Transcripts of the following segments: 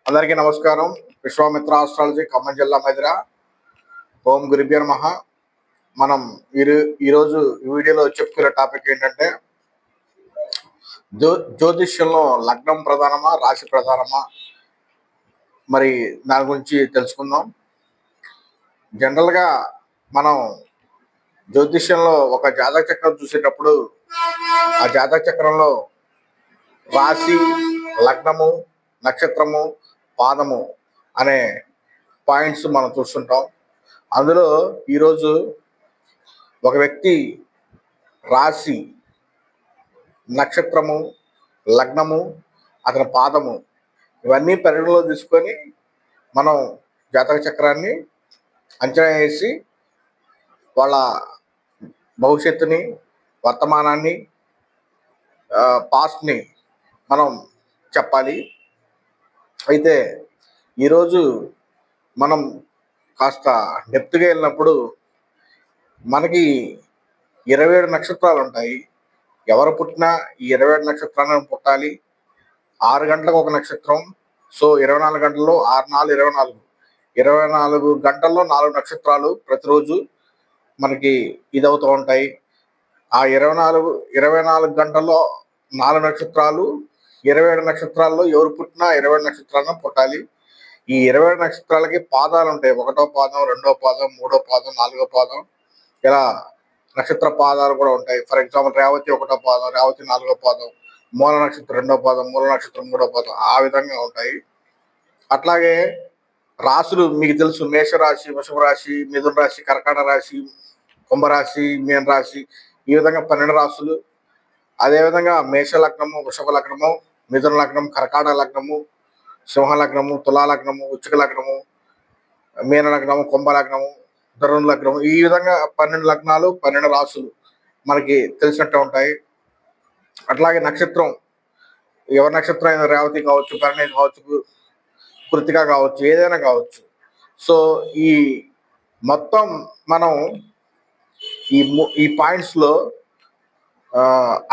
అందరికీ నమస్కారం. విశ్వామిత్ర ఆస్ట్రాలజీ ఖమ్మం జిల్లా మధిర. ఓం గురుభ్యో నమః. మనం ఈరోజు ఈ వీడియోలో చెప్పుకునే టాపిక్ ఏంటంటే, జ్యోతిష్యంలో లగ్నం ప్రధానమా, రాశి ప్రధానమా? మరి దాని గురించి తెలుసుకుందాం. జనరల్గా మనం జ్యోతిష్యంలో ఒక జాతక చక్రం చూసేటప్పుడు ఆ జాతక చక్రంలో రాశి, లగ్నము, నక్షత్రము, పాదము అనే పాయింట్స్ మనం చూస్తుంటాం. అందులో ఈరోజు ఒక వ్యక్తి రాశి, నక్షత్రము, లగ్నము, అతని పాదము ఇవన్నీ పరిగణలో తీసుకొని మనం జాతక చక్రాన్ని అంచనా వేసి వాళ్ళ భవిష్యత్తుని, వర్తమానాన్ని, పాస్ట్ని మనం చెప్పాలి. అయితే ఈరోజు మనం కాస్త డెప్త్గా వెళ్ళినప్పుడు మనకి 27 నక్షత్రాలు ఉంటాయి. ఎవరు పుట్టినా ఈ 27 నక్షత్రాలను పుట్టాలి. 6 గంటలకు ఒక నక్షత్రం. సో 24 గంటల్లో 6 4 24 24 గంటల్లో 4 నక్షత్రాలు ప్రతిరోజు మనకి ఇదవుతూ ఉంటాయి. ఆ 24 గంటల్లో 4 నక్షత్రాలు, 27 నక్షత్రాల్లో ఎవరు పుట్టినా 27 నక్షత్రాలను పుట్టాలి. ఈ 27 నక్షత్రాలకి పాదాలు ఉంటాయి. 1వ పాదం, 2వ పాదం, 3వ పాదం, 4వ పాదం, ఇలా నక్షత్ర పాదాలు కూడా ఉంటాయి. ఫర్ ఎగ్జాంపుల్ రేవతి 1వ పాదం, రేవతి 4వ పాదం, మూల నక్షత్రం 2వ పాదం, మూల నక్షత్రం 3వ పాదం, ఆ విధంగా ఉంటాయి. అట్లాగే రాశులు మీకు తెలుసు. మేషరాశి, వృషభ రాశి, మిథున రాశి, కర్కాటక రాశి, కుంభరాశి, మీన రాశి, ఈ విధంగా 12 రాశులు. అదేవిధంగా మేష లగ్నము, వృషభ లగ్నము, మిథున లగ్నం, కర్కాటక లగ్నము, సింహ లగ్నము, తులా లగ్నము, వృశ్చిక లగ్నము, మీన లగ్నము, కుంభ లగ్నము, ధనుర్ లగ్నము, ఈ విధంగా 12 లగ్నాలు, 12 రాశులు మనకి తెలిసినట్టు ఉంటాయి. అట్లాగే నక్షత్రం, ఎవరి నక్షత్రం అయినా రేవతి కావచ్చు, భరణి కావచ్చు, కృతిక కావచ్చు, ఏదైనా కావచ్చు. సో ఈ మొత్తం మనం ఈ పాయింట్స్లో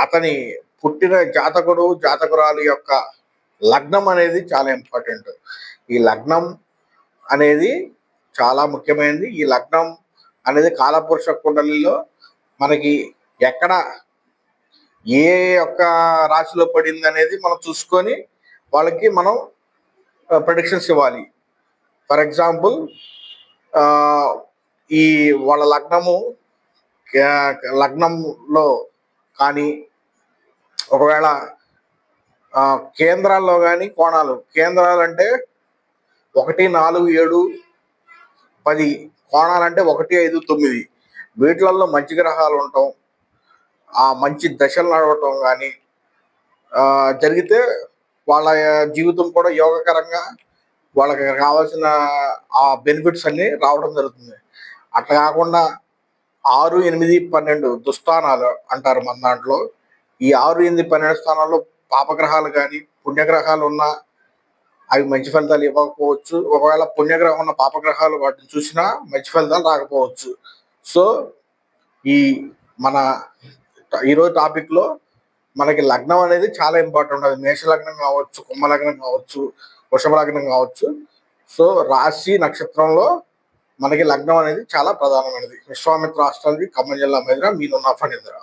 అతని పుట్టిన జాతకుడు, జాతకురాలు యొక్క లగ్నం అనేది చాలా ఇంపార్టెంట్. ఈ లగ్నం అనేది చాలా ముఖ్యమైనది. ఈ లగ్నం అనేది కాలపురుష కుండలిలో మనకి ఎక్కడ ఏ యొక్క రాశిలో పడింది అనేది మనం చూసుకొని వాళ్ళకి మనం ప్రెడిక్షన్స్ ఇవ్వాలి. ఫర్ ఎగ్జాంపుల్ ఈ వాళ్ళ లగ్నంలో కానీ ఒకవేళ కేంద్రాల్లో కానీ కేంద్రాలు అంటే 1 4 7 10, కోణాలంటే 1 5 9, వీటిలలో మంచి గ్రహాలు ఉండటం, ఆ మంచి దశలు నడవటం కానీ జరిగితే వాళ్ళ జీవితం కూడా యోగకరంగా వాళ్ళకి కావాల్సిన ఆ బెనిఫిట్స్ అన్నీ రావడం జరుగుతుంది. అట్లా కాకుండా 6 8 12 దుస్థానాలు అంటారు మన దాంట్లో. ఈ 6 8 12 స్థానాల్లో పాపగ్రహాలు కానీ పుణ్యగ్రహాలు ఉన్నా అవి మంచి ఫలితాలు ఇవ్వకపోవచ్చు. ఒకవేళ పుణ్యగ్రహం ఉన్న పాపగ్రహాలు వాటిని చూసినా మంచి ఫలితాలు రాకపోవచ్చు. సో ఈ మన ఈరోజు టాపిక్లో మనకి లగ్నం అనేది చాలా ఇంపార్టెంట్. అది మేష లగ్నం కావచ్చు, కుంభ లగ్నం కావచ్చు, వృషభ లగ్నం కావచ్చు. సో రాశి, నక్షత్రంలో మనకి లగ్నం అనేది చాలా ప్రధానమైనది. విశ్వామిత్ర ఆస్ట్రాలజీ ఖమ్మం జిల్లా మధిర. మీనున్న ఫణీంద్ర.